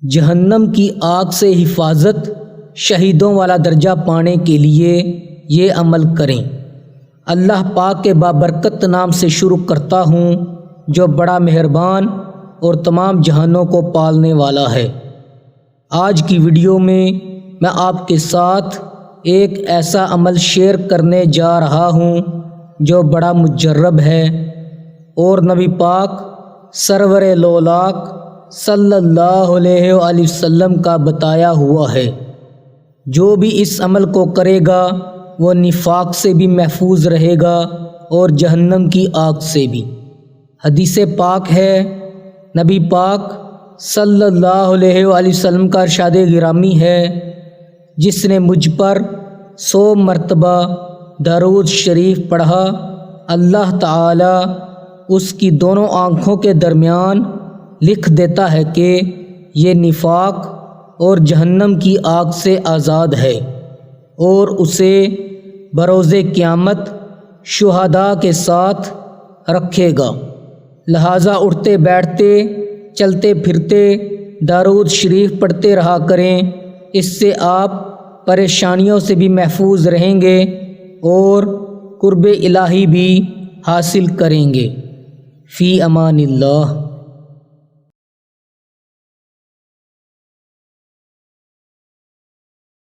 جہنم کی آگ سے حفاظت، شہیدوں والا درجہ پانے کے لیے یہ عمل کریں۔ اللہ پاک کے بابرکت نام سے شروع کرتا ہوں جو بڑا مہربان اور تمام جہانوں کو پالنے والا ہے۔ آج کی ویڈیو میں آپ کے ساتھ ایک ایسا عمل شیئر کرنے جا رہا ہوں جو بڑا مجرب ہے اور نبی پاک سرور لولاک صلی اللہ علیہ وآلہ وسلم کا بتایا ہوا ہے۔ جو بھی اس عمل کو کرے گا وہ نفاق سے بھی محفوظ رہے گا اور جہنم کی آگ سے بھی۔ حدیث پاک ہے، نبی پاک صلی اللہ علیہ وآلہ وسلم کا ارشاد گرامی ہے، جس نے مجھ پر 100 مرتبہ درود شریف پڑھا، اللہ تعالی اس کی دونوں آنکھوں کے درمیان لکھ دیتا ہے کہ یہ نفاق اور جہنم کی آگ سے آزاد ہے، اور اسے بروز قیامت شہداء کے ساتھ رکھے گا۔ لہٰذا اٹھتے بیٹھتے چلتے پھرتے درود شریف پڑھتے رہا کریں، اس سے آپ پریشانیوں سے بھی محفوظ رہیں گے اور قرب الہی بھی حاصل کریں گے۔ فی امان اللہ۔